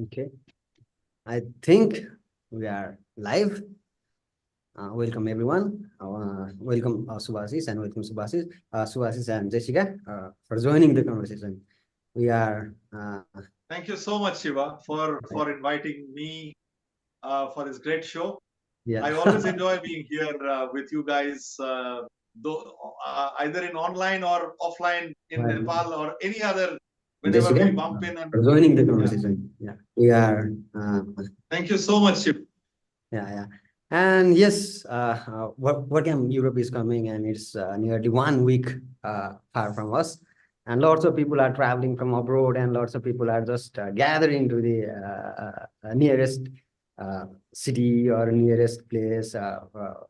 Okay, I think we are live. Welcome everyone. Welcome Shubasis and welcome Shubasis and Jessica for joining the conversation. We are. Thank you so much, Shiva, for inviting me for this great show. Yeah. I always enjoy being here with you guys, either in online or offline in Nepal or any other, whenever Jessica we bump in. And for joining the yeah. conversation. Yeah, we are. Thank you so much, Shiva. Yeah. And yes, WordCamp Europe is coming, and it's nearly 1 week far from us. And lots of people are traveling from abroad, and lots of people are just gathering to the nearest city or nearest place to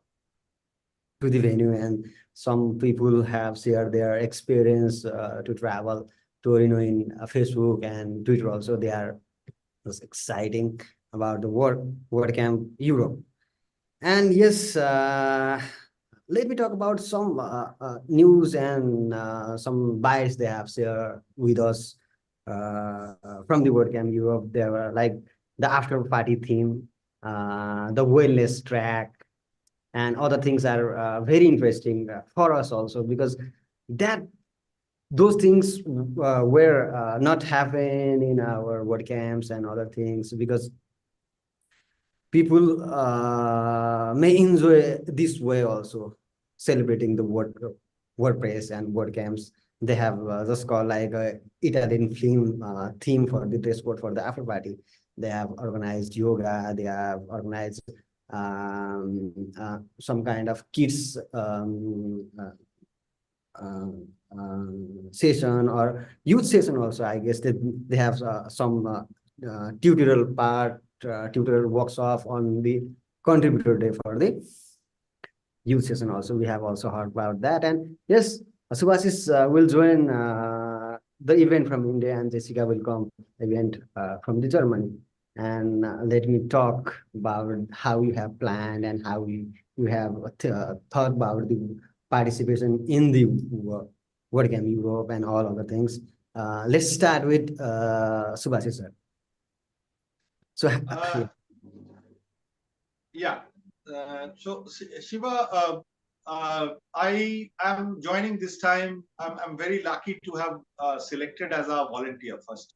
the venue. And some people have shared their experience to travel Torino in Facebook and Twitter also. They are just exciting about the WordCamp Europe. And yes, let me talk about some news and some bites they have shared with us from the WordCamp Europe. There were like the after party theme, the wellness track, and other things are very interesting for us also, because that those things were not happen in our WordCamps and other things, because people may enjoy this way also, celebrating the WordPress and WordCamps. They have just called like a Italian theme for the dress code for the after party. They have organized yoga. They have organized some kind of kids session or youth session also. I guess they have some tutorial part, tutorial workshop on the contributor day for the youth session also. We have also heard about that. And yes, Shubasis will join the event from India, and Jessica will come event from the Germany. And let me talk about how you have planned and how you have thought about the participation in the WordCamp Europe and all other things. Let's start with Shubasis sir. So Yeah. So Shiva, I am joining this time. I'm very lucky to have selected as a volunteer first.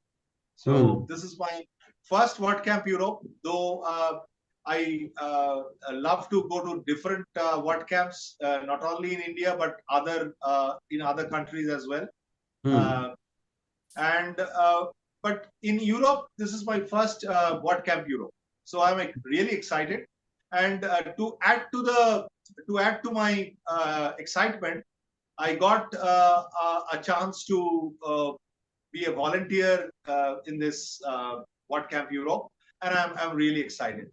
So this is my first WordCamp Europe, though I love to go to different WordCamps, not only in India, but in other countries as well. But in Europe, this is my first WordCamp Europe. So I'm really excited. And to add to my excitement, I got a chance to be a volunteer in this WordCamp Europe, and I'm really excited.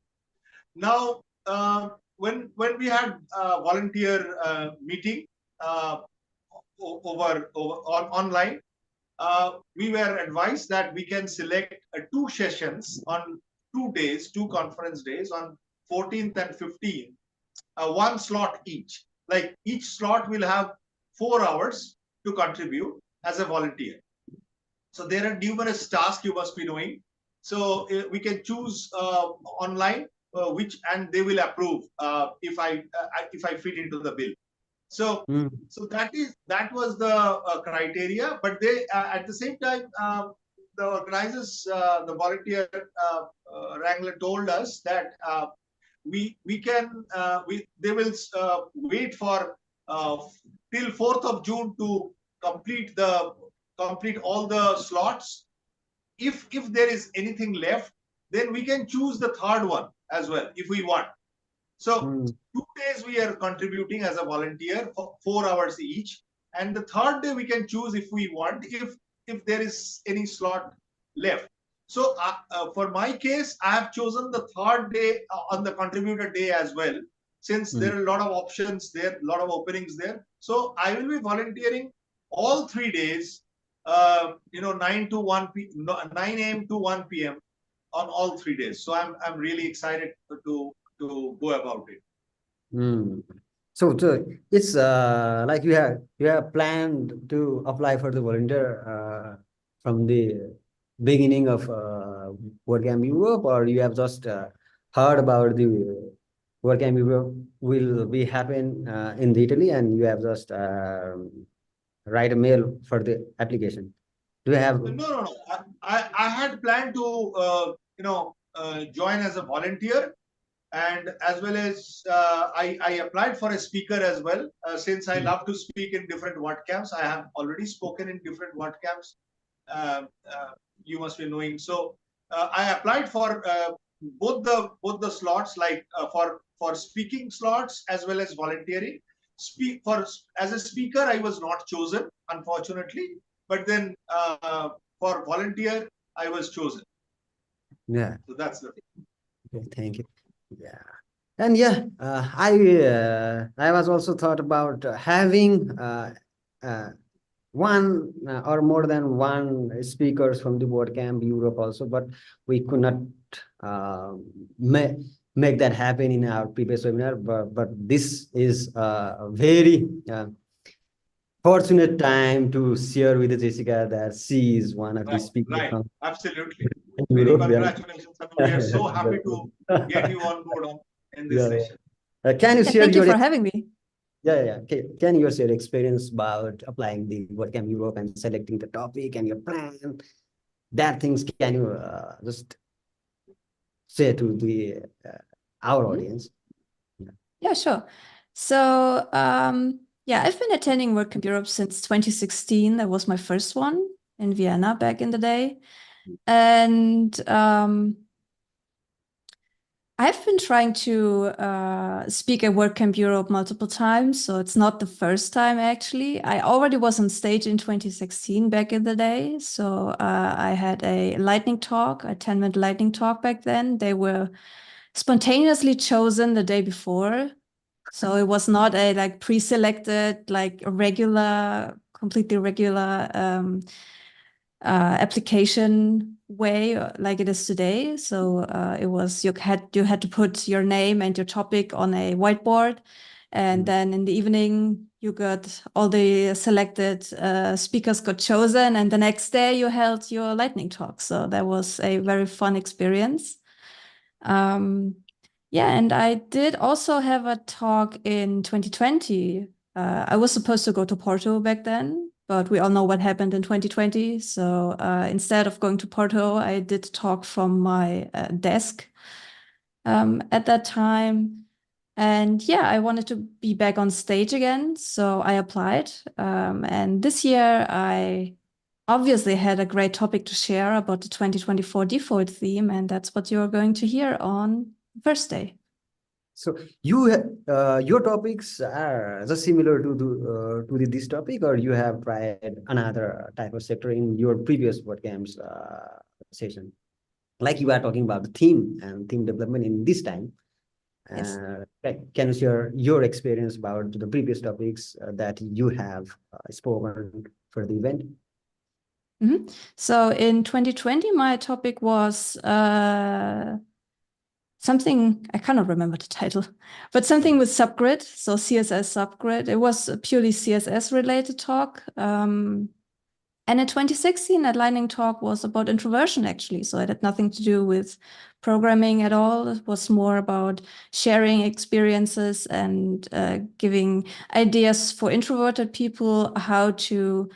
Now, when we had a volunteer meeting online, we were advised that we can select 2 sessions on 2 days, 2 conference days on 14th and 15th, 1 slot each. Like each slot will have 4 hours to contribute as a volunteer. So there are numerous tasks you must be doing. So we can choose online and they will approve if I fit into the bill. So that was the criteria. But they at the same time, the organizers, the volunteer wrangler told us that they will wait for till 4th of June to complete all the slots. If there is anything left, then we can choose the 3rd one as well if we want. So 2 days we are contributing as a volunteer for 4 hours each, and the 3rd day we can choose if we want, if there is any slot left. So for my case, I have chosen the 3rd day on the contributor day as well, since there are a lot of options there, a lot of openings there. So I will be volunteering all 3 days, 9 a.m. to 1 p.m. on all 3 days. So I'm really excited to go about it. So it's like you have planned to apply for the volunteer from the beginning of WordCamp Europe, or you have just heard about the WordCamp Europe will be happen in Italy, and you have just write a mail for the application? Do you have? No. I had planned to join as a volunteer, and as well as I applied for a speaker as well. Since I love to speak in different WordCamps, I have already spoken in different WordCamps. You must be knowing. So I applied for both the slots, like for speaking slots as well as volunteering. As a speaker, I was not chosen, unfortunately, but then for volunteer, I was chosen. Yeah. So that's the thing. Okay, thank you. Yeah. And yeah, I was also thought about having one or more than one speakers from the WordCamp Europe also, but we could not make that happen in our previous webinar. But this is a very fortunate time to share with Jessica that she is one of the speakers Right. from Absolutely. Many Europe. congratulations, and we are so happy to get you on board in this Yeah. session. Can you Yeah, share thank you your for having me. Yeah. Can you share experience about applying the WordCamp Europe and selecting the topic and your plan? That things can you just say to the our audience? Yeah, sure. So, yeah, I've been attending WordCamp Europe since 2016. That was my first one in Vienna back in the day. And I've been trying to speak at WordCamp Europe multiple times, so it's not the first time actually. I already was on stage in 2016 back in the day. So I had a lightning talk, a 10-minute lightning talk back then. They were spontaneously chosen the day before. So it was not a like pre-selected, like a regular, completely regular application way like it is today. So it was you had to put your name and your topic on a whiteboard, and then in the evening you got all the selected speakers got chosen, and the next day you held your lightning talk. So that was a very fun experience. Yeah, and I did also have a talk in 2020. I was supposed to go to Porto back then, but we all know what happened in 2020. So instead of going to Porto, I did talk from my desk at that time. And yeah, I wanted to be back on stage again. So I applied. And this year, I obviously had a great topic to share about the 2024 default theme. And that's what you're going to hear on Thursday. So your topics are just similar to this topic, or you have tried another type of sector in your previous WordCamps session? Like you are talking about the theme and theme development in this time. Yes. Can you share your experience about the previous topics that you have spoken for the event? So in 2020, my topic was something, I cannot remember the title, but something with subgrid, so CSS subgrid. It was a purely CSS related talk. And in 2016, that lightning talk was about introversion, actually. So it had nothing to do with programming at all. It was more about sharing experiences and giving ideas for introverted people how to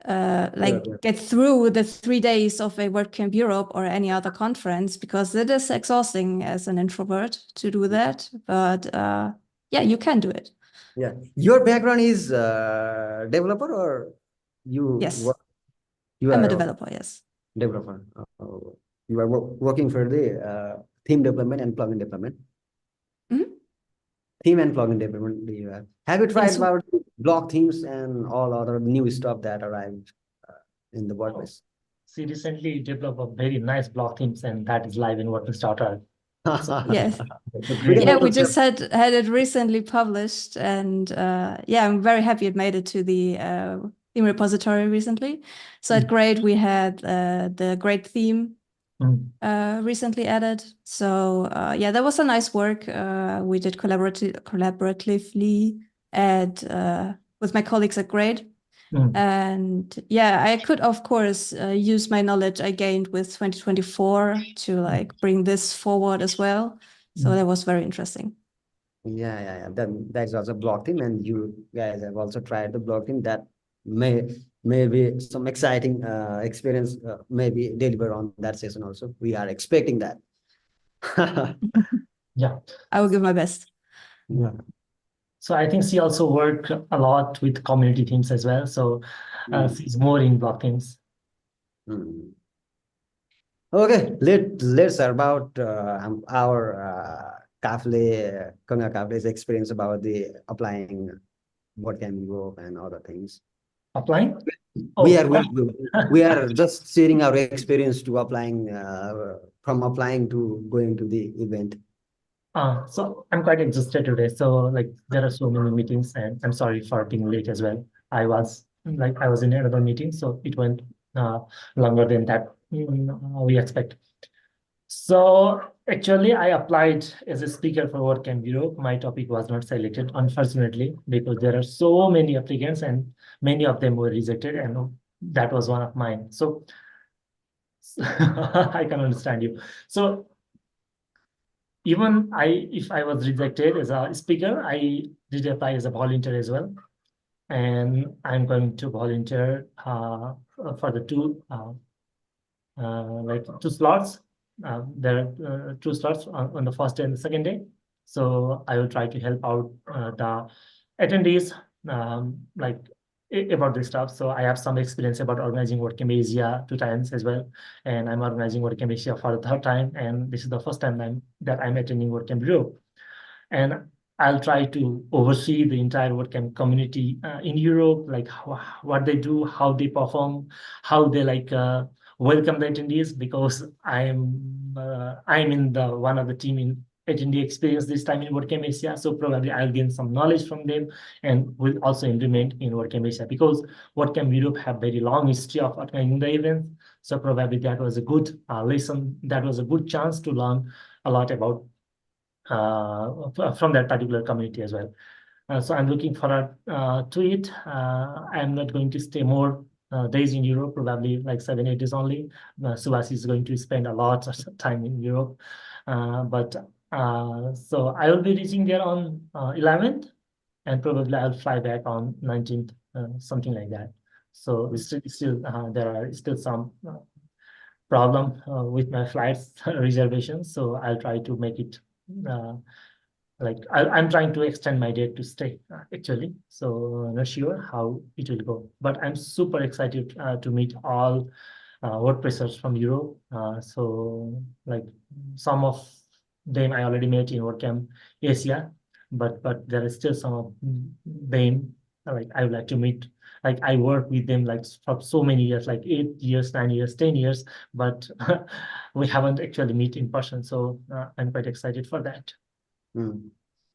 get through the 3 days of a WordCamp Europe or any other conference, because it is exhausting as an introvert to do that. But yeah, you can do it. Yeah. Your background is developer, or you Yes. work? You I'm are a developer, yes. Developer. You are working for the theme development and plugin development. Theme and plugin development. Have you tried about block themes and all other new stuff that arrived in the WordPress? She recently developed a very nice block themes, and that is live in WordPress.org. Yes. Yeah, we just had it recently published, and yeah, I'm very happy it made it to the theme repository recently. So at Grade, we had the Grade theme recently added. So yeah, that was a nice work. We did collaboratively with my colleagues at Grade. And yeah, I could, of course, use my knowledge I gained with 2024 to like bring this forward as well. So that was very interesting. Yeah. That's also block team, and you guys have also tried the block team. That may be some exciting experience, maybe deliver on that session also. We are expecting that. Yeah. I will give my best. Yeah. So I think she also worked a lot with community teams as well. So she's more in block teams. Okay, let's hear about our Ganga Kafle's experience about the applying WordCamp Europe and other things. Applying? We are just sharing our experience to applying from applying to going to the event. So I'm quite exhausted today. So like there are so many meetings, and I'm sorry for being late as well. I was in another meeting, so it went longer than that we expect. So actually, I applied as a speaker for WordCamp Europe. My topic was not selected, unfortunately, because there are so many applicants and many of them were rejected, and that was one of mine. So I can understand you. So even if I was rejected as a speaker, I did apply as a volunteer as well. And I'm going to volunteer for the two slots. There are 2 slots on the first day and the second day. So I will try to help out the attendees about this stuff. So I have some experience about organizing WordCamp Asia 2 times as well. And I'm organizing WordCamp Asia for the 3rd time. And this is the first time that I'm attending WordCamp Europe. And I'll try to oversee the entire WordCamp community in Europe, like what they do, how they perform, how they welcome the attendees, because I'm in one of the team in attendee experience this time in WordCamp Asia. So probably I'll gain some knowledge from them and will also implement in WordCamp Asia, because WordCamp Europe have very long history of organizing the events. So probably that was a good lesson. That was a good chance to learn a lot about from that particular community as well. So I'm looking forward to it. I'm not going to stay more days in Europe, probably like 7-8 days only. Shubasis is going to spend a lot of time in Europe. So I will be reaching there on 11th, and probably I'll fly back on 19th, something like that. So there are still some problem with my flights reservations. So I'll try to make it I'm trying to extend my date to stay actually. So not sure how it will go, but I'm super excited to meet all WordPressers from Europe. So like some of them I already met in WordCamp Asia, but there is still some of them like I would like to meet. Like I work with them like for so many years, like 8 years, 9 years, 10 years, but we haven't actually met in person. So I'm quite excited for that.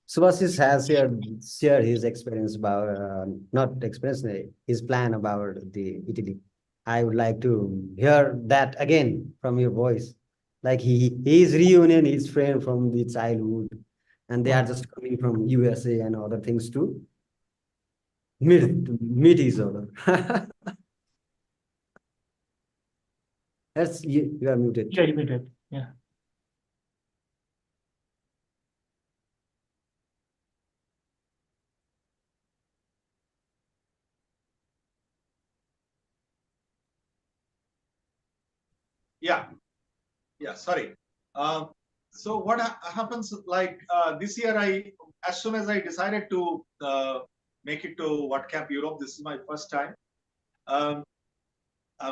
Shubasis has shared his experience about not experience, his plan about the Italy. I would like to hear that again from your voice. Like his reunion, his friend from the childhood, and they are just coming from USA and other things to meet each other. That's you are muted. Yeah, you muted. Yeah. Yeah, sorry. So what happens like this year, as soon as I decided to make it to WordCamp Europe, this is my first time. A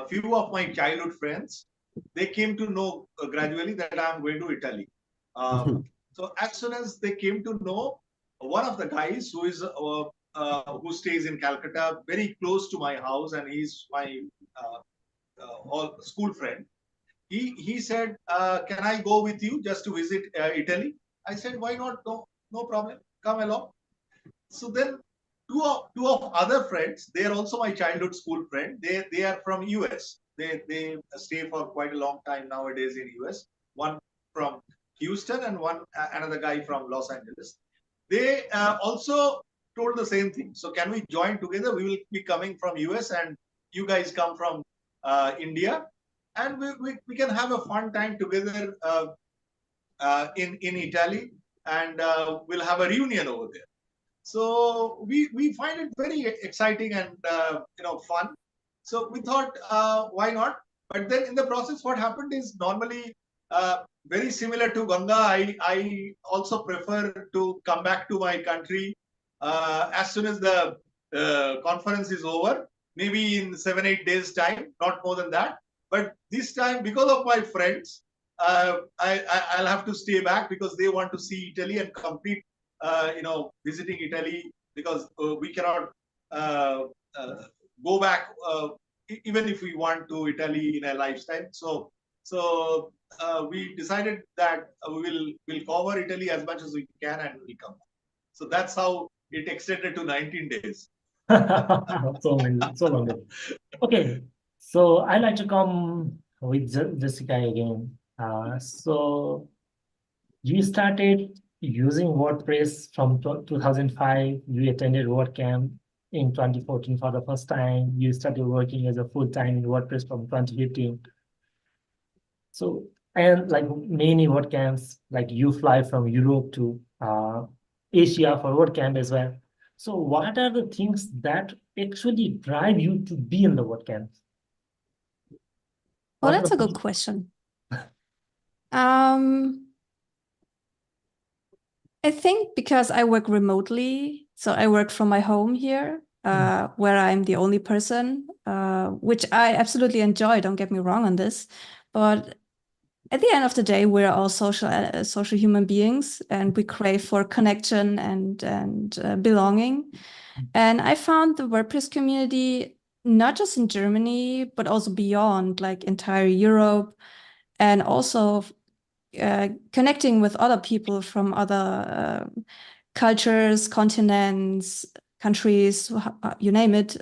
few of my childhood friends, they came to know gradually that I'm going to Italy. So as soon as they came to know, one of the guys who stays in Calcutta, very close to my house, and he's my all school friend. He said, can I go with you just to visit Italy? I said, why not? No problem. Come along. So then two of other friends, they are also my childhood school friend. They are from US. They stay for quite a long time nowadays in US. One from Houston and another guy from Los Angeles. They also told the same thing. So can we join together? We will be coming from US and you guys come from India, and we can have a fun time together in Italy, and we'll have a reunion over there. So we find it very exciting and fun. So we thought, why not? But then in the process, what happened is normally very similar to Ganga. I also prefer to come back to my country as soon as the conference is over, maybe in 7-8 days time, not more than that. But this time, because of my friends, I'll have to stay back because they want to see Italy and complete, visiting Italy, because we cannot go back even if we want to Italy in a lifetime. So we decided that we'll cover Italy as much as we can and we'll come back. So that's how it extended to 19 days. So long. Okay, so I'd like to come with Jessica again. So you started using WordPress from 2005. You attended WordCamp in 2014 for the first time. You started working as a full-time in WordPress from 2015. So, and like many WordCamps, like you fly from Europe to Asia for WordCamp as well. So what are the things that actually drive you to be in the WordCamp? Well, that's a good question. I think because I work remotely, so I work from my home here, where I'm the only person, which I absolutely enjoy, don't get me wrong on this. But at the end of the day, we're all social human beings, and we crave for connection and belonging. And I found the WordPress community, not just in Germany, but also beyond, like entire Europe, and also connecting with other people from other cultures, continents, countries, you name it.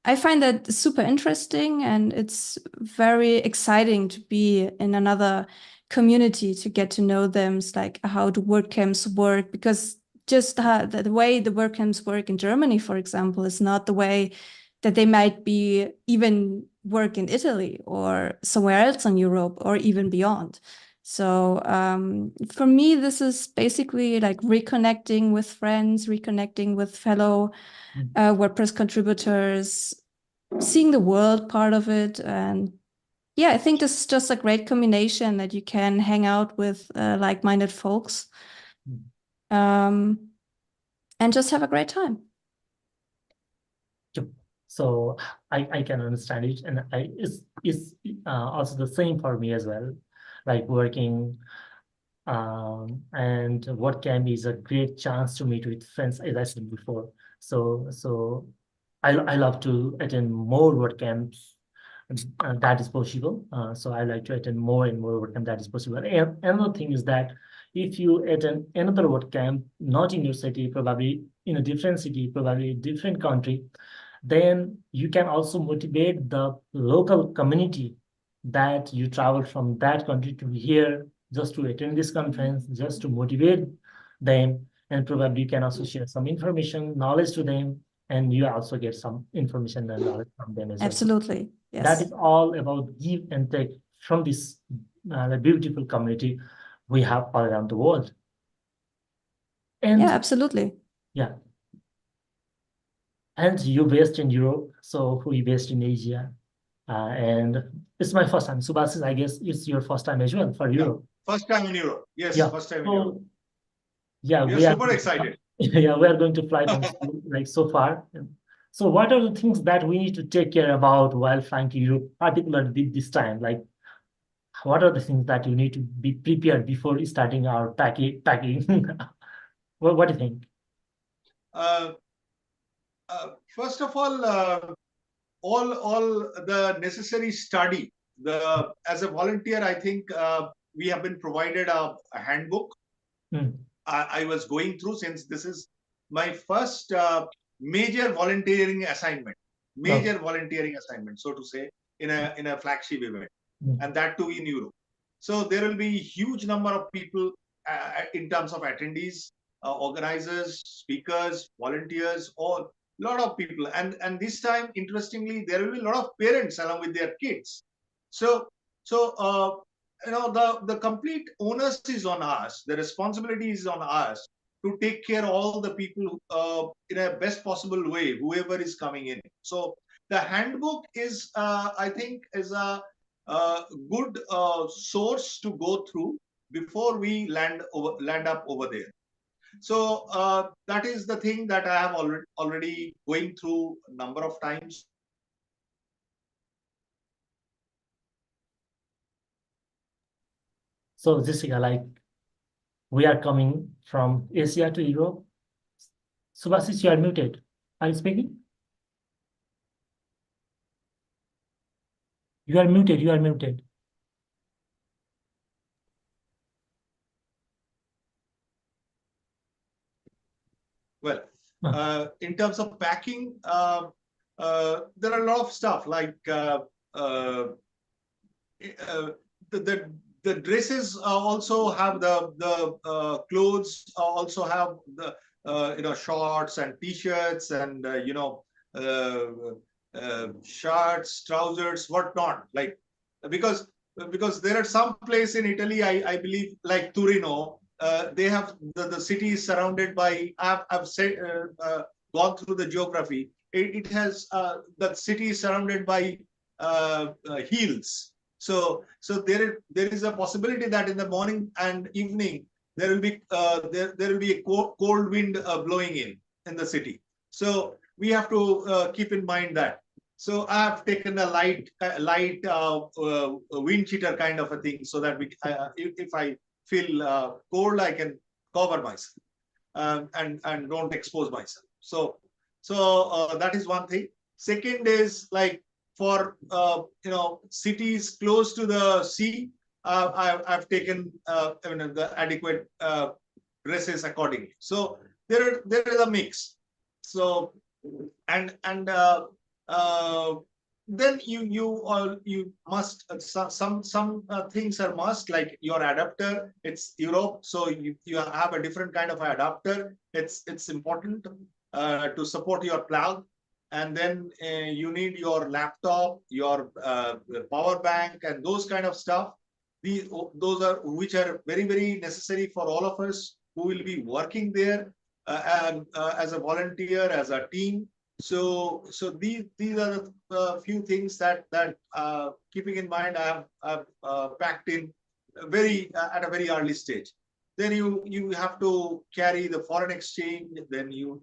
I find that super interesting, and it's very exciting to be in another community, to get to know them. It's like, how do WordCamps work? Because just the way the WordCamps work in Germany, for example, is not the way that they might be even work in Italy or somewhere else in Europe or even beyond. So for me, this is basically like reconnecting with friends, reconnecting with fellow WordPress contributors, seeing the world part of it. And yeah, I think this is just a great combination, that you can hang out with like-minded folks and just have a great time. So I can understand it, and it's also the same for me as well. Like working, and WordCamp is a great chance to meet with friends, as I said before. So I love to attend more WordCamps that is possible. So I like to attend more and more WordCamp that is possible. And another thing is that if you attend another WordCamp, not in your city, probably in a different city, probably a different country, then you can also motivate the local community that you travel from that country to here just to attend this conference, just to motivate them, and probably you can also share some information, knowledge to them, and you also get some information and knowledge from them as well. Absolutely, yes. That is all about give and take from this beautiful community we have all around the world. And yeah, absolutely. Yeah. And you're based in Europe, so we based in Asia. And it's my first time. Shubasis, I guess it's your first time as well for Europe. First time in Europe. Yes, Yeah. first time in Europe. Yeah, we are super excited. Yeah, we are going to fly from like so far. So what are the things that we need to take care about while flying to Europe, particularly this time? Like, what are the things that you need to be prepared before starting our packing? What do you think? First of all the necessary study. As a volunteer, I think we have been provided a handbook. I was going through, since this is my first major volunteering assignment, so to say, in a flagship event, and that too in Europe. So there will be huge number of people in terms of attendees, organizers, speakers, volunteers, all lot of people. And this time, interestingly, there will be a lot of parents along with their kids. So the complete onus is on us. The responsibility is on us to take care of all the people in a best possible way, whoever is coming in. So the handbook is, I think, is a good source to go through before we land up over there. So that is the thing that I have already going through a number of times. So Jessica, like we are coming from Asia to Europe. Shubasis, you are muted. Are you speaking? You are muted. You are muted. Well, in terms of packing, there are a lot of stuff like the dresses also have the clothes also have the shorts and t-shirts and shirts, trousers, whatnot. Like because there are some place in Italy, I believe, like Torino. They have the city is surrounded by. I've said gone through the geography. It has the city is surrounded by hills. So there is a possibility that in the morning and evening there will be there will be a cold wind blowing in the city. So we have to keep in mind that. So I have taken a light wind cheater kind of a thing, so that if I feel cold, I can cover myself and don't expose myself. So that is one thing. Second is like for cities close to the sea, I've taken the adequate dresses accordingly. So there is a mix. So and then you must some things are must, like your adapter. It's Europe, so you have a different kind of adapter. It's important to support your plug. And then you need your laptop, your power bank, and those kind of stuff. Those are which are very, very necessary for all of us who will be working there and as a volunteer, as a team. So these are the few things that keeping in mind, I've packed in at a very early stage. Then you have to carry the foreign exchange. Then you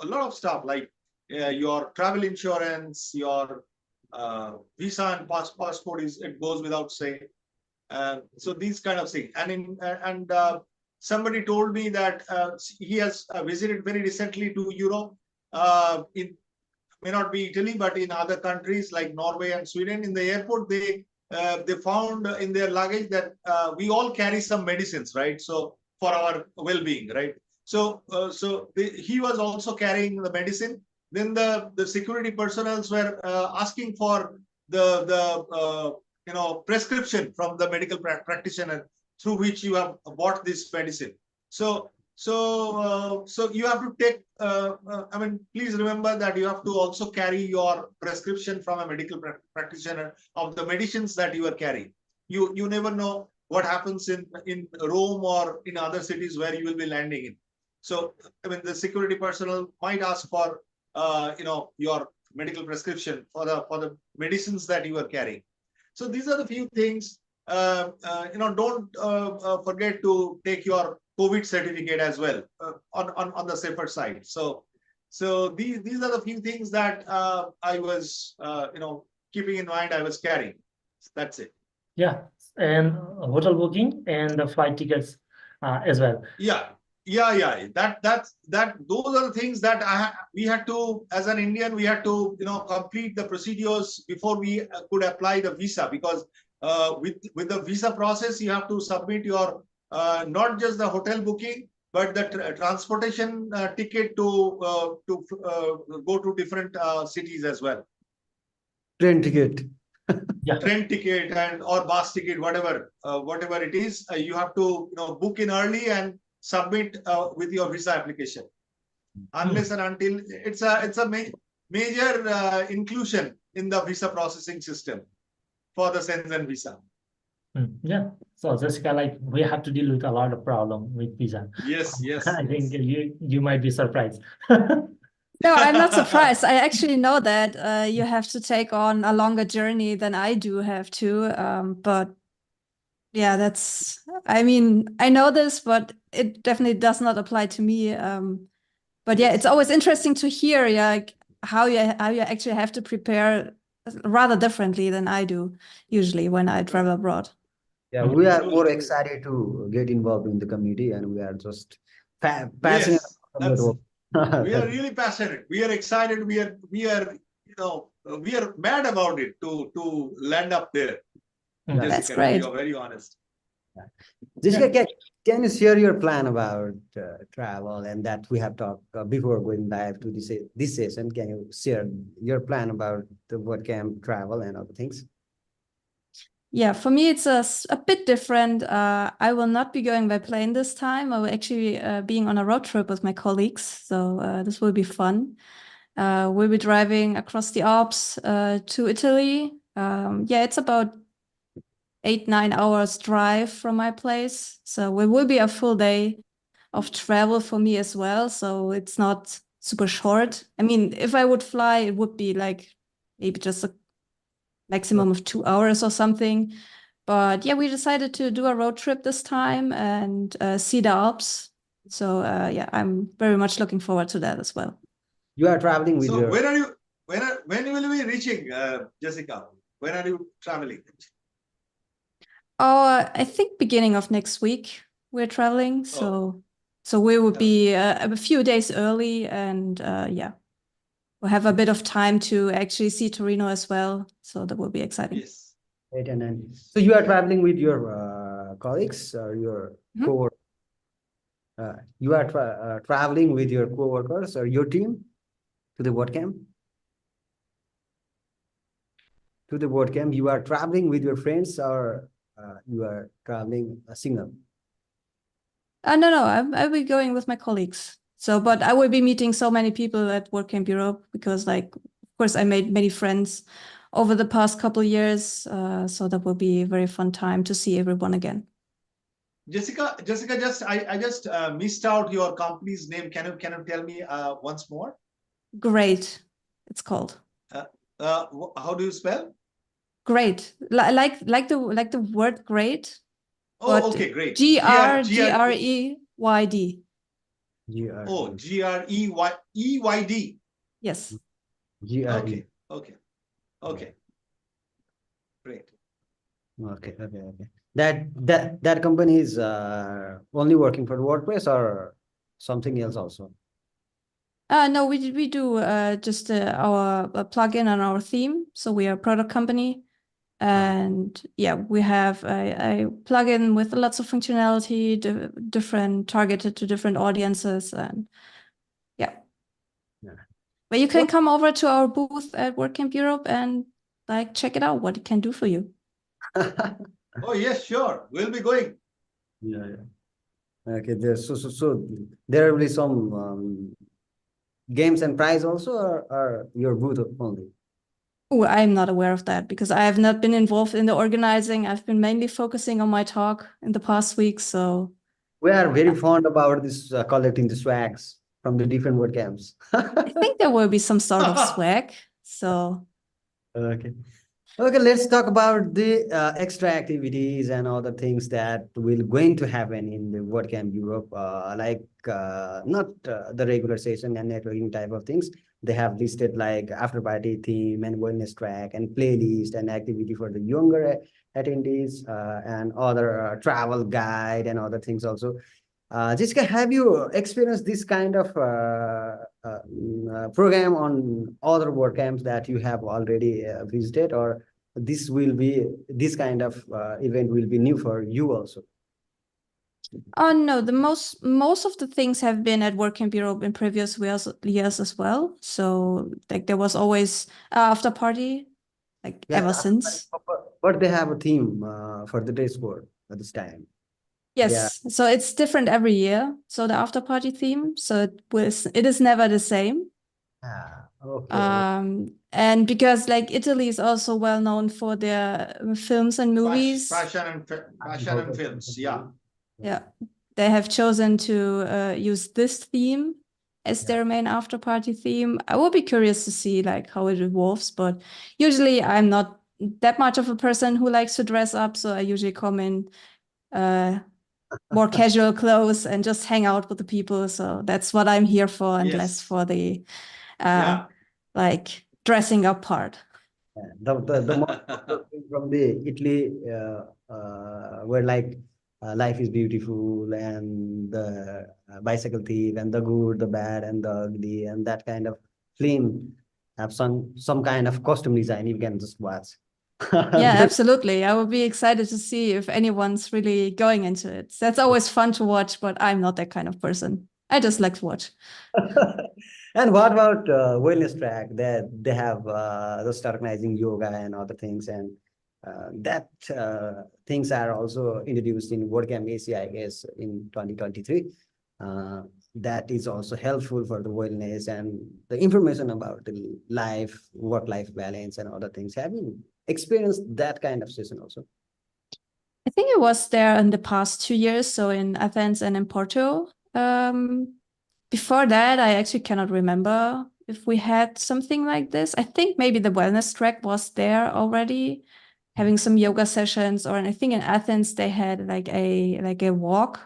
a lot of stuff like your travel insurance, your visa and passport it goes without saying. So these kind of things. And somebody told me that he has visited very recently to Europe. It may not be Italy, but in other countries like Norway and Sweden, in the airport, they found in their luggage that we all carry some medicines, right? So for our well-being, right? So he was also carrying the medicine. Then the security personnel were asking for the prescription from the medical practitioner through which you have bought this medicine. So you have to take. Please remember that you have to also carry your prescription from a medical practitioner of the medicines that you are carrying. You never know what happens in Rome or in other cities where you will be landing in. So the security personnel might ask for your medical prescription for the medicines that you are carrying. So these are the few things. Don't forget to take your COVID certificate as well on the safer side. So these are the few things that I was keeping in mind. I was carrying. That's it. Yeah, and hotel booking and the flight tickets as well. Yeah. Those are the things that we had to, as an Indian, we had to complete the procedures before we could apply the visa, because with the visa process you have to submit your not just the hotel booking, but the transportation ticket to go to different cities as well. Train ticket. Yeah. Train ticket or bus ticket, whatever it is, you have to book in early and submit with your visa application, unless and until it's a major inclusion in the visa processing system for the Shenzhen visa. Yeah. So Jessica, like we have to deal with a lot of problem with visa. Yes, yes. I think you might be surprised. No, I'm not surprised. I actually know that you have to take on a longer journey than I do have to. But yeah, I mean, I know this, but it definitely does not apply to me. But yeah, Yes. it's always interesting to hear, like how you actually have to prepare rather differently than I do usually when I travel abroad. Yeah, we are more excited to get involved in the community, and we are just passionate Yes, about that's- work. we are really passionate. We are excited. We are we are mad about it to land up there. Yeah. That's Jessica, great. to be very honest. Jessica, can you share your plan about travel and that we have talked before going live to this session? Can you share your plan about the WordCamp travel and other things? Yeah, for me, it's a bit different. I will not be going by plane this time. I will actually being on a road trip with my colleagues. So this will be fun. We'll be driving across the Alps to Italy. Yeah, it's about 8-9 hours drive from my place. So it will be a full day of travel for me as well. So it's not super short. I mean, if I would fly, it would be like maybe just a maximum of 2 hours or something. But yeah, we decided to do a road trip this time and see the Alps. So yeah, I'm very much looking forward to that as well. You are traveling with So your... when are you? When will you be reaching, Jessica? When are you traveling? Oh, I think beginning of next week we're traveling. So we will be a few days early, and yeah, we'll have a bit of time to actually see Torino as well. So that will be exciting. Yes. So you are traveling with your colleagues or your co-workers? You are traveling with your co-workers or your team to the WordCamp? To the WordCamp, you are traveling with your friends or you are traveling single? No, I'll be going with my colleagues. So, but I will be meeting so many people at WordCamp Europe because, like, of course, I made many friends over the past couple of years. So that will be a very fun time to see everyone again. Jessica, I just missed out your company's name. Can you tell me once more? Great, it's called. How do you spell? Great, like the word great. Oh, okay, great. Greyd. Oh, GREYD. Yes. Okay. Great. Okay. That company is only working for WordPress or something else also? No, we do just our plugin and our theme. So we are a product company. And yeah, we have a plugin with lots of functionality, different targeted to different audiences, and yeah. But you can come over to our booth at WordCamp Europe and like check it out what it can do for you. Oh yes, sure. We'll be going. Yeah. Okay. So there will be some games and prize also, or your booth only? Oh, I'm not aware of that because I have not been involved in the organizing. I've been mainly focusing on my talk in the past week. So we are very fond about this collecting the swags from the different WordCamps. I think there will be some sort of swag. So okay, let's talk about the extra activities and other things that will going to happen in the WordCamp Europe, like not the regular session and networking type of things. They have listed like after party theme and wellness track and playlist and activity for the younger attendees and other travel guide and other things also. Jessica, have you experienced this kind of program on other WordCamps that you have already visited, or this kind of event will be new for you also? Oh no, the most of the things have been at WordCamp Europe in previous years as well. So like there was always after party, like ever since. But they have a theme for the dress code at this time. Yes, so it's different every year. So the after party theme, so it is never the same. Okay. And because like Italy is also well known for their films and movies. Fashion and films. Yeah. Yeah, they have chosen to use this theme as their main after party theme. I will be curious to see like how it evolves, but usually I'm not that much of a person who likes to dress up, so I usually come in more casual clothes and just hang out with the people. So that's what I'm here for, and less for the like dressing up part. The more from the Italy where like life is beautiful and the bicycle thief and the good, the bad and the ugly and that kind of film have some kind of costume design you can just watch. Yeah, absolutely. I would be excited to see if anyone's really going into it. That's always fun to watch, but I'm not that kind of person. I just like to watch. And what about wellness track that they have just organizing yoga and other things, and that things are also introduced in WordCamp Asia, I guess, in 2023. That is also helpful for the wellness and the information about the work-life balance and other things. Have you experienced that kind of session also? I think it was there in the past 2 years, so in Athens and in Porto. Before that, I actually cannot remember if we had something like this. I think maybe the wellness track was there already, having some yoga sessions, or I think in Athens they had like a walk.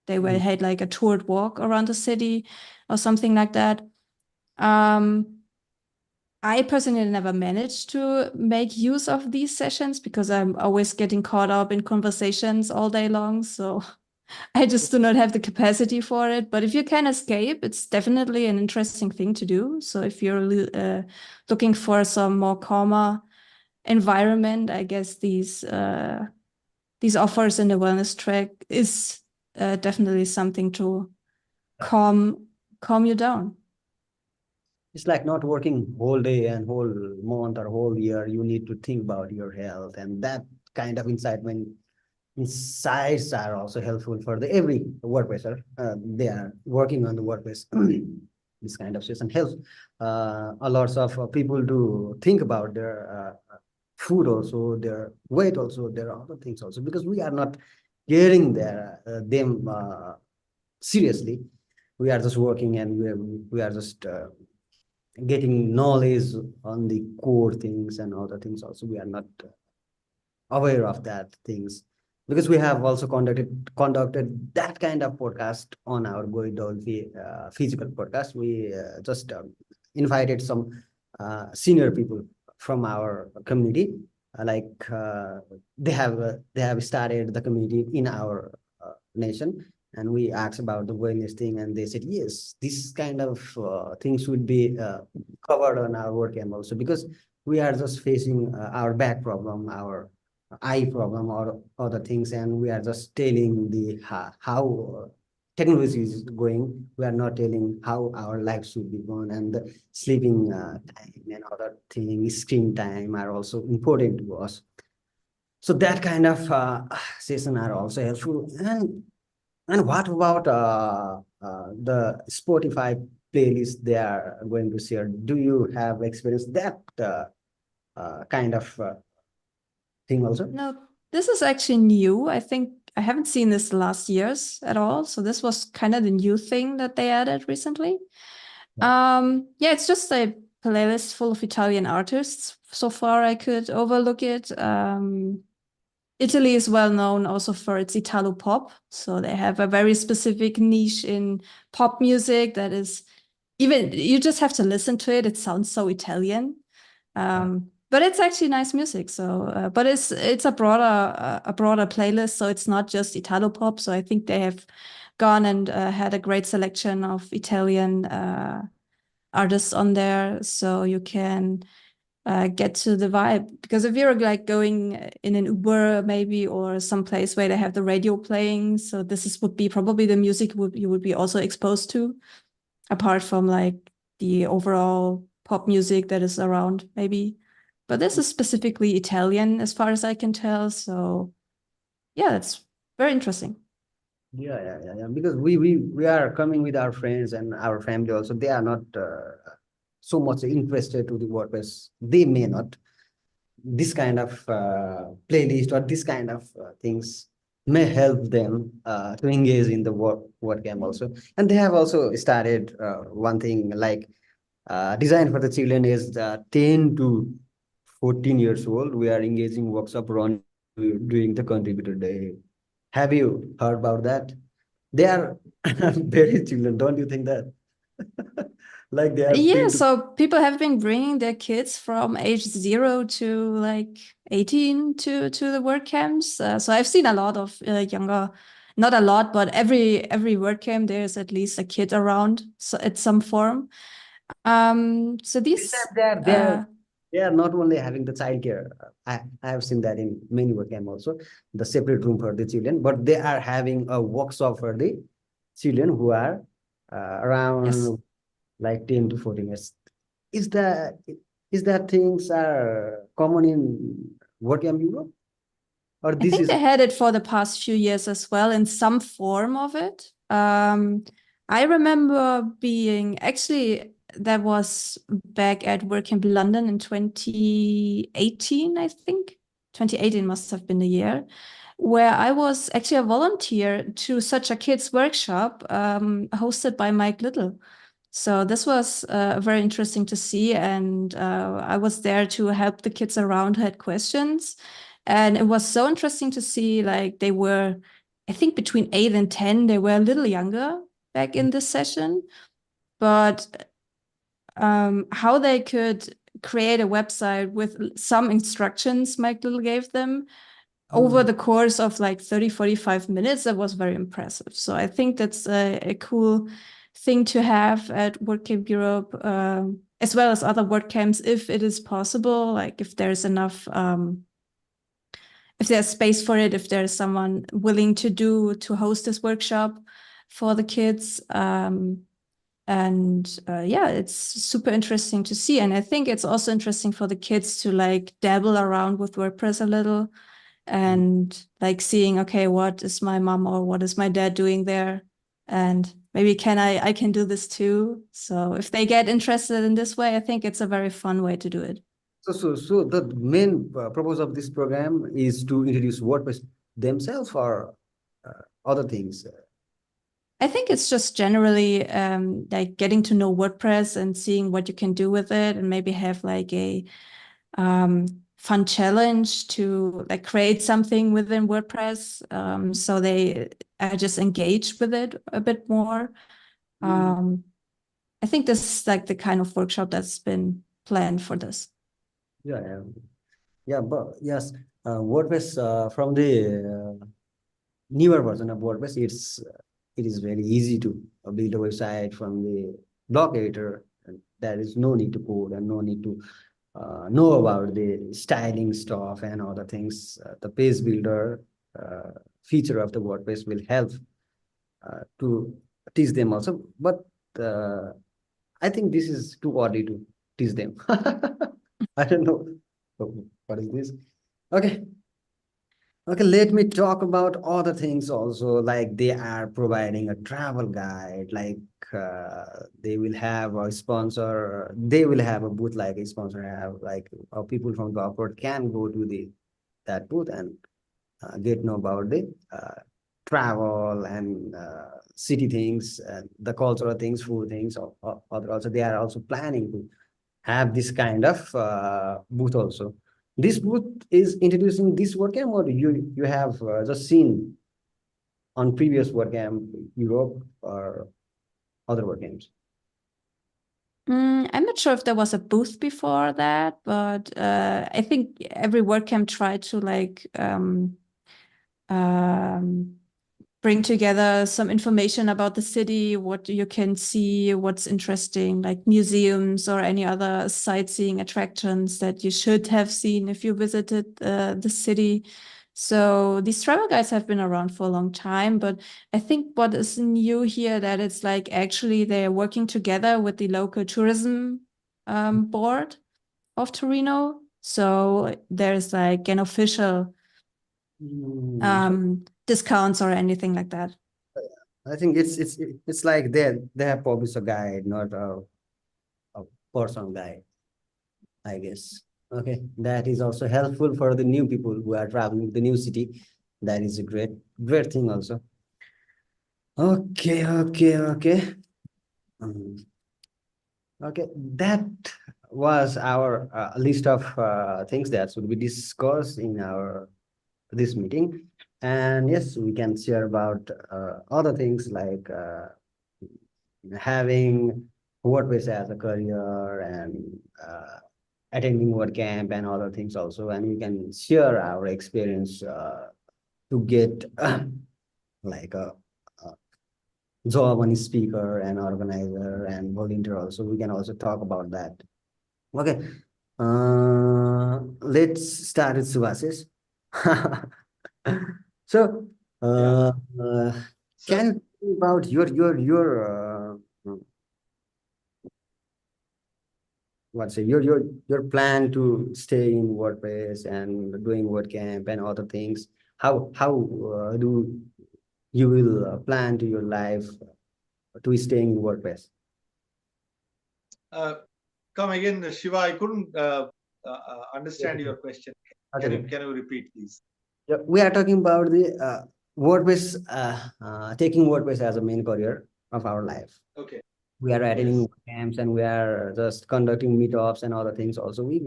They had like a toured walk around the city or something like that. I personally never managed to make use of these sessions because I'm always getting caught up in conversations all day long. So I just do not have the capacity for it. But if you can escape, it's definitely an interesting thing to do. So if you're looking for some more calmer environment, I guess these offers in the wellness track is definitely something to calm you down. It's like not working whole day and whole month or whole year. You need to think about your health, and that kind of insights are also helpful for the every WordPresser. They are working on the WordPress. This kind of session helps a lot of people to think about their food also, their weight also, their other things also, because we are not caring them seriously. We are just working and we are just getting knowledge on the core things and other things also. We are not aware of that things, because we have also conducted that kind of podcast on our Dolphy physical podcast. We just invited some senior people from our community, they have started the community in our nation, and we asked about the wellness thing, and they said yes, this kind of things would be covered on our WordCamp also, because we are just facing our back problem, our eye problem, or other things, and we are just telling the how technology is going. We are not telling how our life should be going, and the sleeping time and other things, screen time, are also important to us. So that kind of session are also helpful. And what about the Spotify playlist they are going to share? Do you have experienced that kind of thing also? No, this is actually new. I think I haven't seen this last years at all. So this was kind of the new thing that they added recently. Yeah, it's just a playlist full of Italian artists. So far, I could overlook it. Italy is well known also for its Italo pop. So they have a very specific niche in pop music that is even, you just have to listen to it. It sounds so Italian. But it's actually nice music. So, but it's a broader playlist. So it's not just Italo pop. So I think they have gone and had a great selection of Italian artists on there. So you can get to the vibe, because if you're like going in an Uber maybe, or some place where they have the radio playing, so would be probably the music you would be also exposed to, apart from like the overall pop music that is around maybe. But this is specifically Italian as far as I can tell. So yeah, it's very interesting. Yeah. Because we are coming with our friends and our family also. They are not so much interested to the WordPress. They may not. This kind of playlist or this kind of things may help them to engage in the WordCamp also. And they have also started one thing like design for the children is 10 to 14 years old. We are engaging workshop run during the contributor day. Have you heard about that? They are very children, don't you think that? Like they are Yeah, 10 to so people have been bringing their kids from age 0 to like 18 to the WordCamps. So I've seen a lot of younger, not a lot, but every WordCamp there's at least a kid around, so at some form. So this these time they are not only having the childcare. I have seen that in many WordCamp also, the separate room for the children, but they are having a workshop for the children who are around yes. like 10 to 14 years. Is that things are common in WordCamp Europe? Or I this think is they had it for the past few years as well in some form of it. I remember being actually that was back at WordCamp London in 2018, I think. 2018 must have been the year where I was actually a volunteer to such a kids workshop hosted by Mike Little. So this was very interesting to see, and I was there to help the kids around who had questions. And it was so interesting to see, like, they were, I think between 8 and 10, they were a little younger back in this session. But how they could create a website with some instructions Mike Little gave them over the course of like 30, 45 minutes, that was very impressive. So I think that's a cool thing to have at WordCamp Europe, as well as other WordCamps, if it is possible, like if there's enough, if there's space for it, if there's someone willing to host this workshop for the kids. Yeah, it's super interesting to see. And I think it's also interesting for the kids to like dabble around with WordPress a little and like seeing, okay, what is my mom or what is my dad doing there? And maybe I can do this too. So if they get interested in this way, I think it's a very fun way to do it. so the main purpose of this program is to introduce WordPress themselves or other things. I think it's just generally like getting to know WordPress and seeing what you can do with it, and maybe have like a fun challenge to like create something within WordPress. So they just engage with it a bit more. I think this is like the kind of workshop that's been planned for this. Yeah, but yes, WordPress from the newer version of WordPress, it is very easy to build a website from the blog editor, and there is no need to code and no need to know about the styling stuff and other things. The page builder feature of the WordPress will help to teach them also. But I think this is too early to teach them. I don't know. What is this? Okay. Okay, let me talk about other things also, like they are providing a travel guide, like they will have a sponsor, they will have a booth like a sponsor have, like people from the abroad can go to that booth and get know about the travel and city things, the cultural things, food things, or other also. They are also planning to have this kind of booth also. This booth is introducing this WordCamp, or you have just seen on previous WordCamp Europe or other WordCamps? I'm not sure if there was a booth before that, but I think every WordCamp tried to like bring together some information about the city, what you can see, what's interesting, like museums or any other sightseeing attractions that you should have seen if you visited the city. So these travel guides have been around for a long time, but I think what is new here that it's like actually they're working together with the local tourism board of Torino. So there's like an official discounts or anything like that. I think it's like they have published a guide, not a personal guide, I guess. Okay, that is also helpful for the new people who are traveling to the new city. That is a great thing also. Okay. Um, okay, that was our list of things that should be discussed in our this meeting. And yes, we can share about other things like having WordPress as a career and attending WordCamp and other things also. And we can share our experience to get like a job on speaker and organizer and volunteer also. We can also talk about that. Okay. Let's start with Shubasis. So, So, can you tell me about your what's it, your plan to stay in WordPress and doing WordCamp and other things? How do you will plan to your life to staying in WordPress? come again, Shiva. I couldn't understand your question. Okay. Can you repeat, please? Yeah, we are talking about the WordPress, taking WordPress as a main career of our life. Okay. We are attending Yes. camps and we are just conducting meetups and other things. Also, we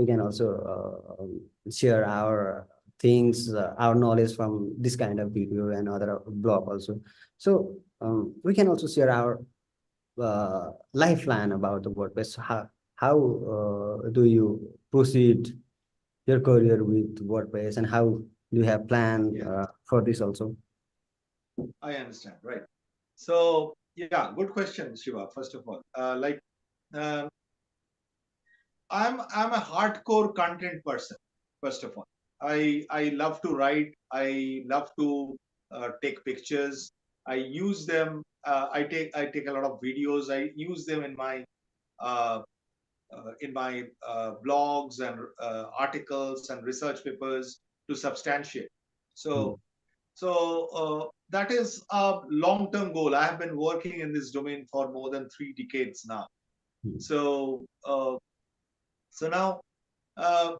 can also share our things, our knowledge from this kind of video and other blog also. So we can also share our life plan about the WordPress. How do you proceed your career with WordPress and how do you have plan for this also? I understand. Right. So, yeah, good question, Shiva. First of all, um, I'm a hardcore content person. First of all, I love to write. I love to take pictures. I use them. I take a lot of videos. I use them uh, in my blogs and articles and research papers to substantiate. So that is a long-term goal. I have been working in this domain for more than 3 decades now. So now, uh,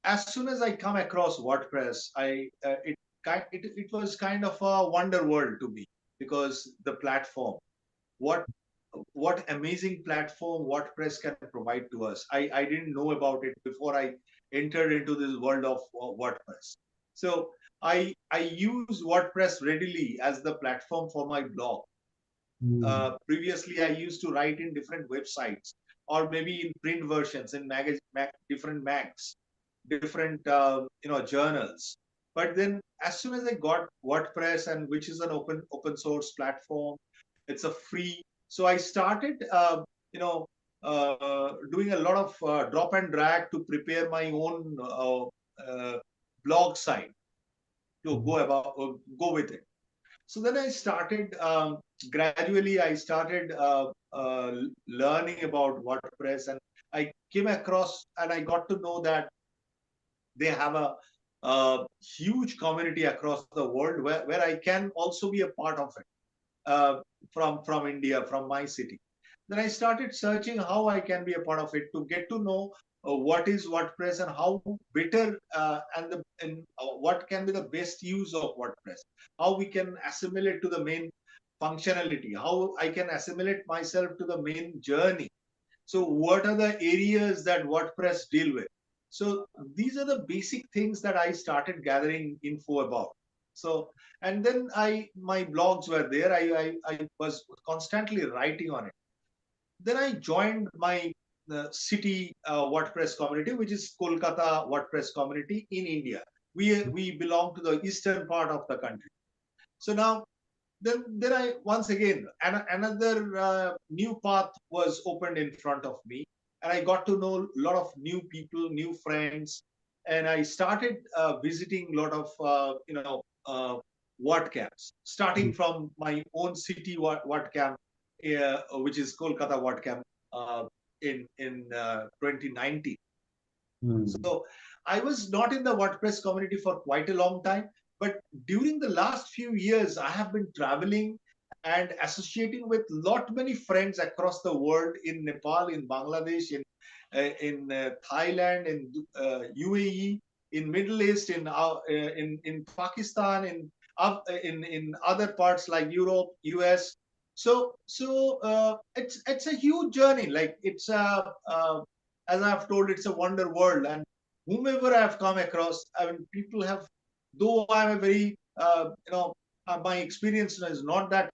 as soon as I come across WordPress, it was kind of a wonder world to me because the platform, what amazing platform WordPress can provide to us. I didn't know about it before I entered into this world of WordPress. So I use WordPress readily as the platform for my blog. Previously, I used to write in different websites or maybe in print versions in different mags, different journals. But then, as soon as I got WordPress, and which is an open source platform, it's a free. So I started, doing a lot of drop and drag to prepare my own blog site to go with it. So then I started gradually. I started learning about WordPress, and I came across and I got to know that they have a huge community across the world where I can also be a part of it from India, from my city. Then I started searching how I can be a part of it to get to know what is WordPress and how better what can be the best use of WordPress, how we can assimilate to the main functionality, how I can assimilate myself to the main journey. So what are the areas that WordPress deal with? So these are the basic things that I started gathering info about. So, and then my blogs were there. I was constantly writing on it. Then I joined my city WordPress community, which is Kolkata WordPress community in India. We belong to the eastern part of the country. So now then I once again another new path was opened in front of me, and I got to know a lot of new people, new friends, and I started visiting a lot of WordCamps, starting from my own city WordCamp, which is Kolkata WordCamp in 2019. So I was not in the WordPress community for quite a long time, but during the last few years, I have been traveling and associating with many friends across the world, in Nepal, in Bangladesh, in Thailand, in UAE, in Middle East, in Pakistan, in other parts like Europe, US. It's a huge journey. Like it's as I've told, it's a wonder world. And whomever I've come across, I mean, people have, though I'm a very my experience is not that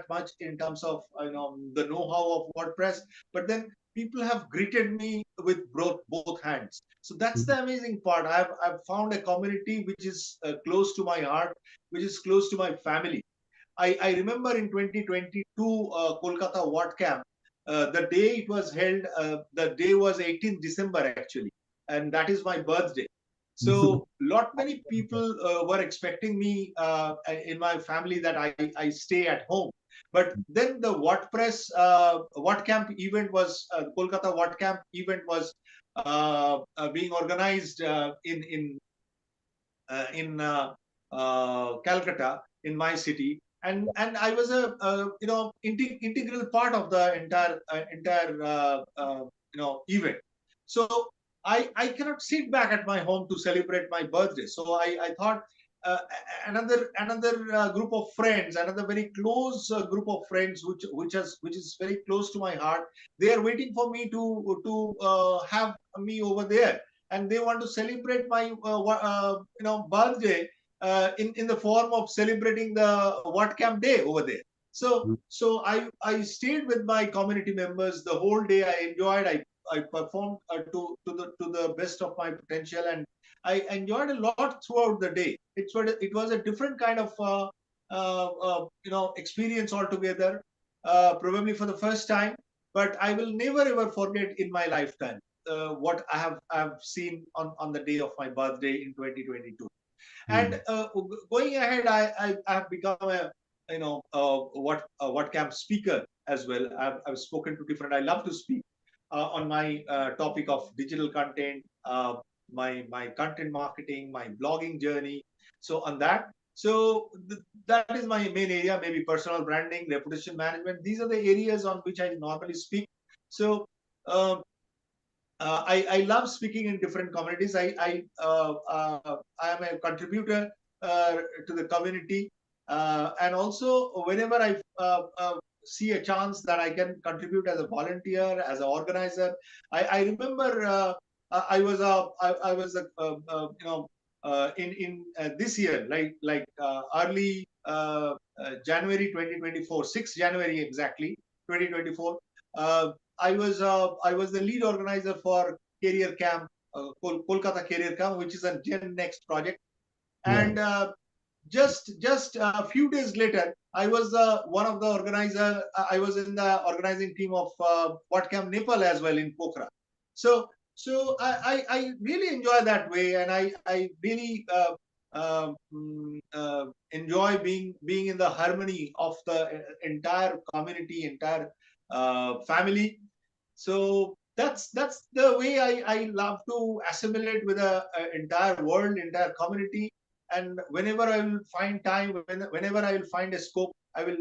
much in terms of the know-how of WordPress, but then people have greeted me with both hands. So that's the amazing part. I've found a community which is close to my heart, which is close to my family. I remember in 2022 Kolkata WordCamp, the day it was held, the day was 18th December actually, and that is my birthday. So many people were expecting me in my family that I stay at home. But then the WordPress WordCamp event was Kolkata WordCamp event was being organized in Calcutta, in my city, and I was a integral part of the entire event. So I cannot sit back at my home to celebrate my birthday. So I thought another group of friends, another very close group of friends, which is very close to my heart. They are waiting for me to have me over there, and they want to celebrate my birthday in the form of celebrating the WordCamp day over there. So I stayed with my community members the whole day. I enjoyed. I performed to the best of my potential, and I enjoyed a lot throughout the day. It was a different kind of experience altogether, probably for the first time. But I will never ever forget in my lifetime what I have seen on the day of my birthday in 2022. And going ahead, I have become a WordCamp speaker as well. I've spoken to different. I love to speak on my topic of digital content, my content marketing, my blogging journey. So on that, that is my main area. Maybe personal branding, reputation management. These are the areas on which I normally speak. So. I love speaking in different communities. I am a contributor to the community, and also whenever I see a chance that I can contribute as a volunteer, as an organizer. I remember I was this year, like early January 2024, 6 January exactly 2024. I was the lead organizer for Career Camp, Kolkata Career Camp, which is a Gen Next project. And just a few days later, I was one of the organizer. I was in the organizing team of WordCamp Nepal as well in Pokhara. So I really enjoy that way, and I really enjoy being in the harmony of the entire community, entire family. So that's the way I love to assimilate with the entire world, entire community. And whenever I will find time, whenever I will find a scope, I will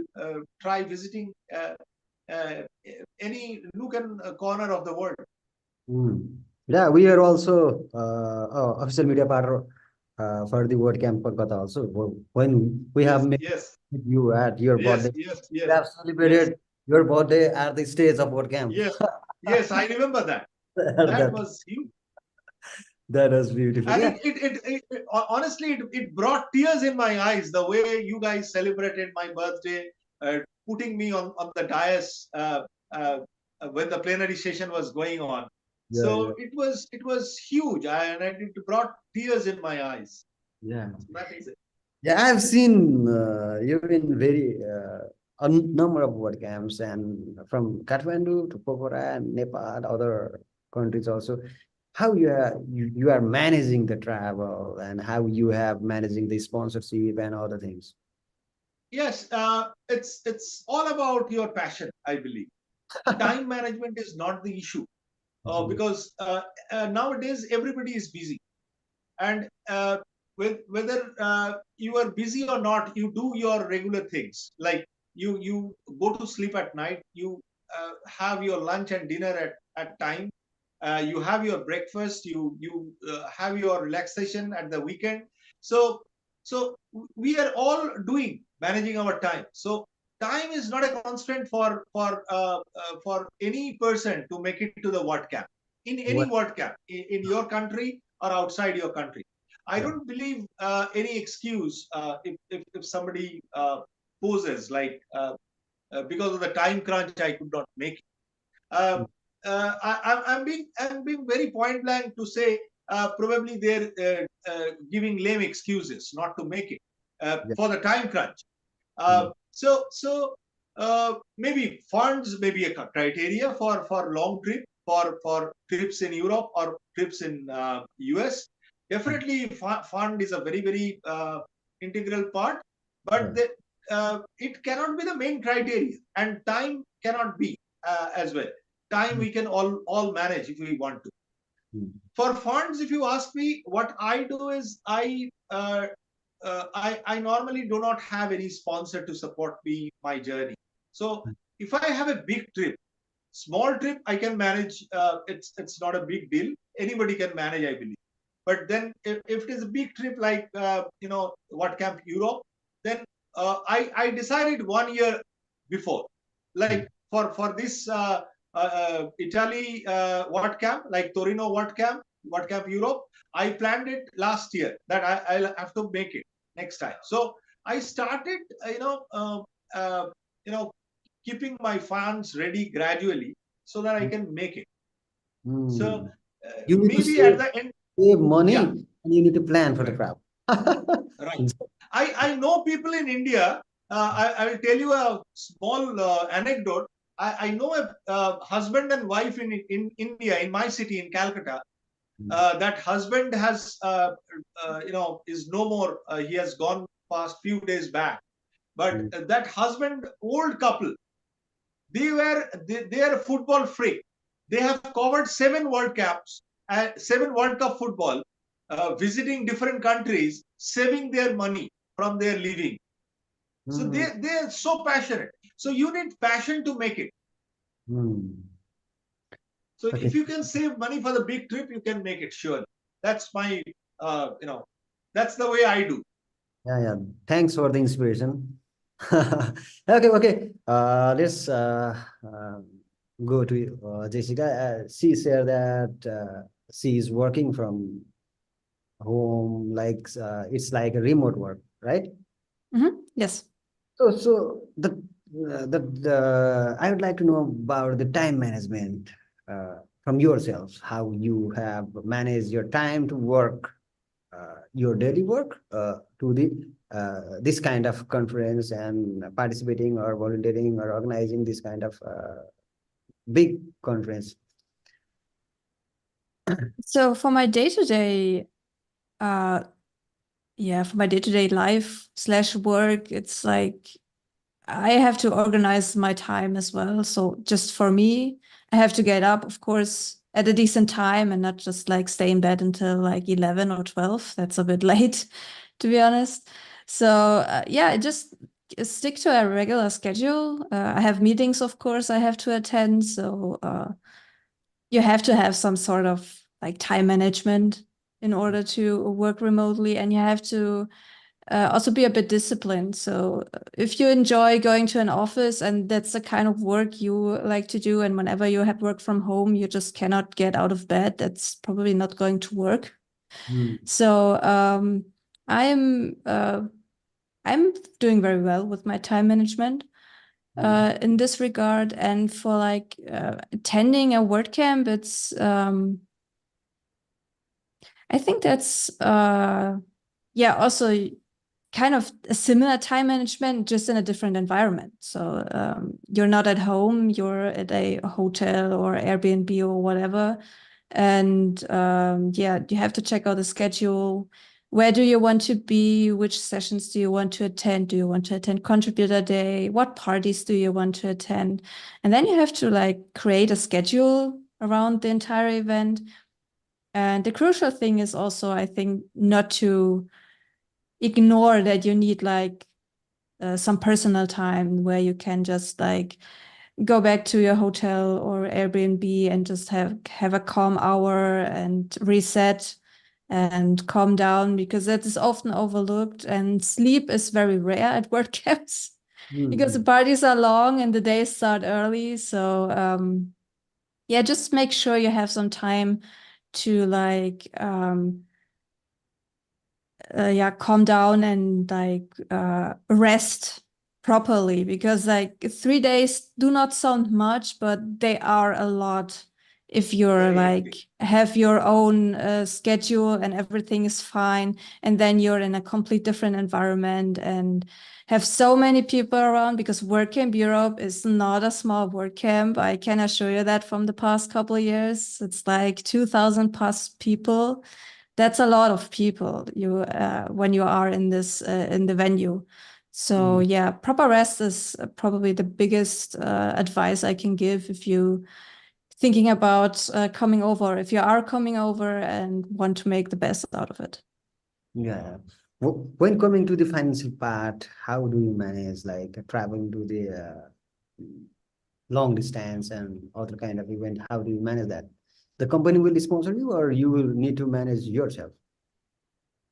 try visiting any nook and corner of the world. Yeah, we are also official media partner for the WordCamp Kolkata also. When we have met you at your birthday, we have celebrated your birthday at the stage of WordCamp. Yes, I remember that. That was huge. That was beautiful. And it honestly, it brought tears in my eyes, the way you guys celebrated my birthday, putting me on the dais when the plenary session was going on. It was huge, and it brought tears in my eyes. Yeah. So that is it. Yeah, I've seen you've been very a number of WordCamps, and from Kathmandu to Pokhara and Nepal, other countries also. How you are managing the travel, and how you have managing the sponsorship and other things. Yes, it's all about your passion, I believe. Time management is not the issue, because nowadays everybody is busy, and whether you are busy or not, you do your regular things. Like you go to sleep at night, you have your lunch and dinner at time, you have your breakfast, you have your relaxation at the weekend. So we are all managing our time. So time is not a constraint for any person to make it to the WordCamp, in any WordCamp, in your country or outside your country. I don't believe any excuse if somebody poses like because of the time crunch I could not make it. I'm being very point blank to say probably they're giving lame excuses not to make it for the time crunch. So maybe funds may be a criteria for long trip, for trips in Europe or trips in US. Definitely, fund is a very integral part, but it cannot be the main criteria, and time cannot be as well. Time we can all manage if we want to. For funds, if you ask me, what I do is I normally do not have any sponsor to support my journey. So if I have a big trip, small trip I can manage. It's not a big deal. Anybody can manage, I believe. But then if it is a big trip like WordCamp Europe, then I decided 1 year before, like for this Italy WordCamp, like Torino WordCamp Europe, I planned it last year that I'll have to make it next time. So I started, keeping my funds ready gradually so that I can make it. So you need maybe to at the end, save money, yeah, and you need to plan for the travel. right. I know people in India. I will tell you a small anecdote. I know a husband and wife in India, in my city, in Calcutta. That husband has, is no more. He has gone past few days back. But that husband, old couple, they are a football freak. They have covered 7 World Cups, 7 World Cup football, visiting different countries, saving their money from their living. So they are so passionate. So you need passion to make it. So if you can save money for the big trip, you can make it, sure. That's my, that's the way I do. Yeah. Thanks for the inspiration. Okay. Let's go to Jessica. She said that she is working from home, like it's like a remote work, right? Yes. So I would like to know about the time management from yourselves, how you have managed your time to work, your daily work to this kind of conference and participating or volunteering or organizing this kind of big conference. So for my day-to-day, for my day-to-day life / work, it's like I have to organize my time as well. So just for me, I have to get up, of course, at a decent time and not just like stay in bed until like 11 or 12. That's a bit late, to be honest. So I just stick to a regular schedule. I have meetings, of course, I have to attend. So you have to have some sort of like time management in order to work remotely, and you have to also be a bit disciplined. So if you enjoy going to an office and that's the kind of work you like to do, and whenever you have work from home, you just cannot get out of bed, that's probably not going to work. So I'm doing very well with my time management in this regard. And for like attending a WordCamp, it's I think that's also kind of a similar time management, just in a different environment. So you're not at home, you're at a hotel or Airbnb or whatever. And you have to check out the schedule. Where do you want to be? Which sessions do you want to attend? Do you want to attend Contributor Day? What parties do you want to attend? And then you have to like create a schedule around the entire event. And the crucial thing is also, I think, not to ignore that you need like some personal time where you can just like go back to your hotel or Airbnb and just have a calm hour and reset and calm down, because that is often overlooked. And sleep is very rare at WordCamps because the parties are long and the days start early. So yeah, just make sure you have some time to like yeah, calm down and like rest properly, because like 3 days do not sound much, but they are a lot if you're Very like healthy. have your own schedule and everything is fine, and then you're in a complete different environment and have so many people around, because WordCamp Europe is not a small WordCamp. I can assure you that from the past couple of years. It's like 2,000 plus people. That's a lot of people you when you are in this in the venue. So yeah, proper rest is probably the biggest advice I can give if you thinking about coming over, if you are coming over and want to make the best out of it. Yeah. When coming to the financial part, how do you manage like traveling to the long distance and other kind of event? How do you manage that? The company will sponsor you, or you will need to manage yourself?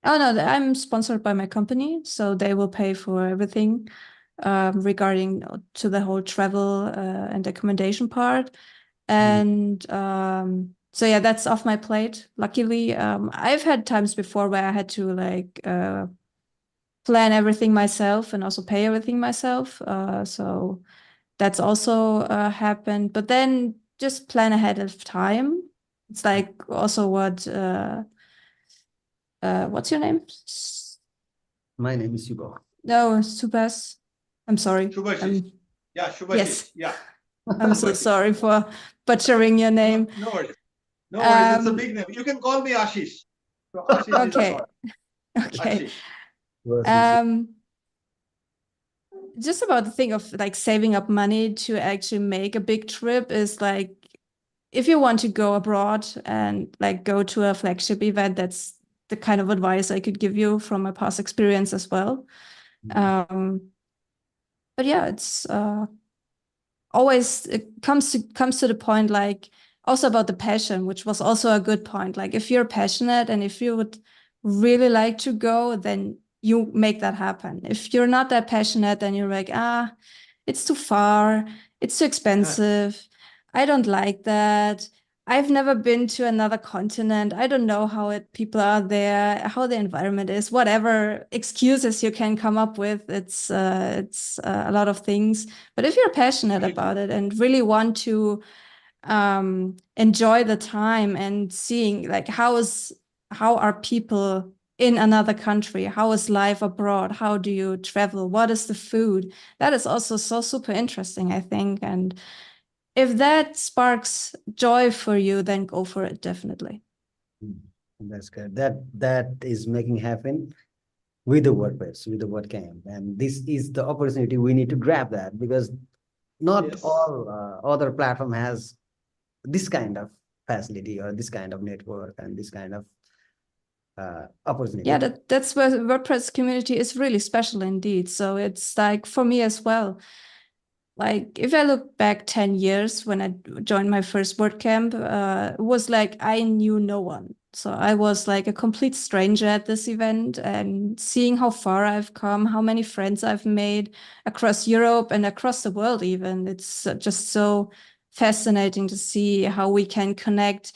Oh no, I'm sponsored by my company, so they will pay for everything regarding to the whole travel and accommodation part. And so yeah, that's off my plate. Luckily, I've had times before where I had to like plan everything myself and also pay everything myself. So that's also happened. But then just plan ahead of time. It's like also what what's your name? My name is Hugo. No, Subas. I'm sorry. Shubasis. Yeah, Shubasis. Yes. Yeah. I'm so sorry for butchering your name. No worries. No worries. It's a big name. You can call me Ashish. So Ashish is Okay. fine. Okay. Ashish. Just about the thing of like saving up money to actually make a big trip is like, if you want to go abroad and like go to a flagship event, that's the kind of advice I could give you from my past experience as well. But yeah, it's always it comes to the point, like also about the passion, which was also a good point. Like if you're passionate and if you would really like to go, then you make that happen. If you're not that passionate, then you're like, it's too far, it's too expensive, I don't like that, I've never been to another continent, I don't know how people are there, how the environment is, whatever excuses you can come up with. It's a lot of things. But if you're passionate about it and really want to enjoy the time and seeing like how are people in another country, how is life abroad, how do you travel, what is the food, that is also so super interesting, I think. And if that sparks joy for you, then go for it, definitely. That's good. That is making happen with the WordPress, with the WordCamp, and this is the opportunity we need to grab that, because not all other platform has this kind of facility or this kind of network and this kind of opportunity. Yeah, that's where the WordPress community is really special indeed. So it's like for me as well. Like if I look back 10 years when I joined my first WordCamp, it was like I knew no one. So I was like a complete stranger at this event, and seeing how far I've come, how many friends I've made across Europe and across the world even. It's just so fascinating to see how we can connect.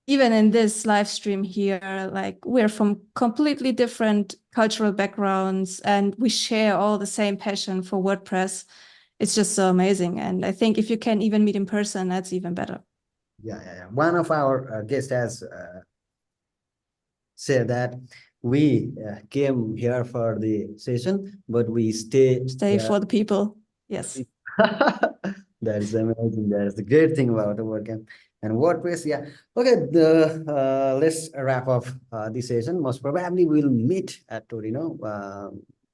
Even in this live stream here, like we're from completely different cultural backgrounds and we share all the same passion for WordPress. It's just so amazing. And I think if you can even meet in person, that's even better. Yeah. One of our guests has said that we came here for the session, but we stay for the people. Yes. That is amazing. That is the great thing about the WordCamp and WordPress. Yeah. Okay. Let's wrap up this session. Most probably we'll meet at Torino.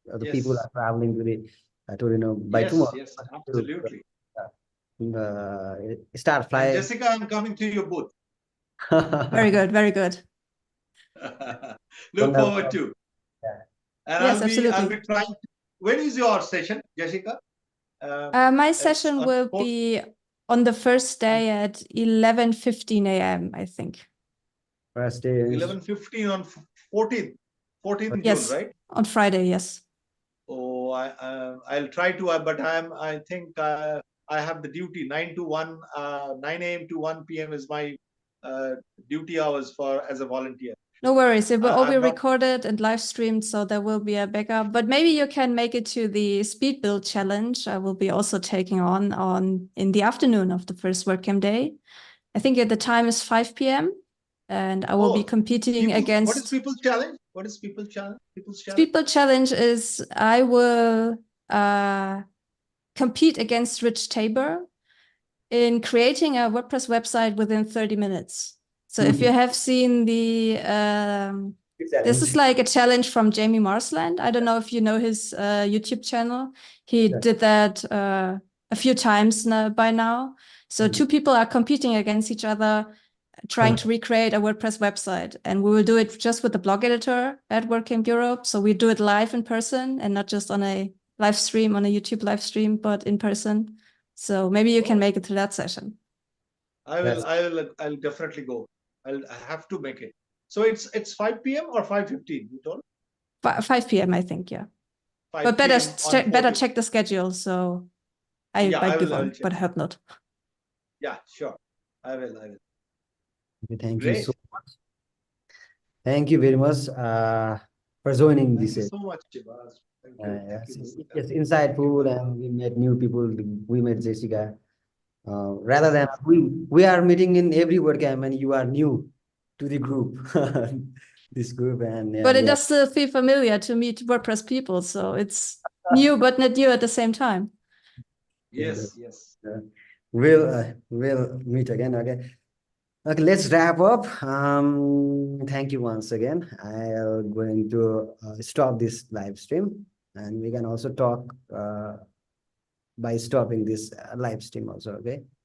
The people are traveling to the Torino by tomorrow. Yes, absolutely. Start flying. And Jessica, I'm coming to your booth. Very good, very good. Look forward Wonderful. to. Yeah. And Yes, I'll be absolutely. trying. When is your session, Jessica? My It's session on will 4th. be on the first day at 11:15 a.m., I think. First day. 11:15 on 14th June, Yes, right? on Friday, yes. Oh, I'll try to, but I think I have the duty 9 to 1, 9 a.m. to 1 p.m. is my duty hours as a volunteer. No worries. It will all be I'm not. recorded and live streamed, so there will be a backup. But maybe you can make it to the speed build challenge. I will be also taking on in the afternoon of the first WordCamp day. I think the time is 5 p.m. and I will be competing What is against. People's Challenge? What is People's Challenge? Speed build challenge is I will compete against Rich Tabor in creating a WordPress website within 30 minutes. So if you have seen the, this is like a challenge from Jamie Marsland. I don't know if you know his YouTube channel. He did that a few times by now. So two people are competing against each other, trying to recreate a WordPress website. And we will do it just with the blog editor at WordCamp Europe. So we do it live in person and not just on a live stream, on a YouTube live stream, but in person. So maybe you can make it to that session. I'll definitely go. I have to make it. So it's 5 p.m. or 5:15, you told? 5 p.m. I think, yeah. 5 But better p.m. check the schedule. So I might be wrong, but I hope not. Yeah, sure. I will. Thank Great. you so much. Thank you very much for joining Thank this. you so much, Shubhas. Thank you. It's insightful, and we met new people. We met Jessica. Rather than we are meeting in every WordCamp, and you are new to the group, this group, and but it does still feel familiar to meet WordPress people, so it's new but not new at the same time. Yes. We'll meet again. Okay, let's wrap up. Thank you once again. I'm going to stop this live stream, and we can also talk by stopping this live stream also. Okay.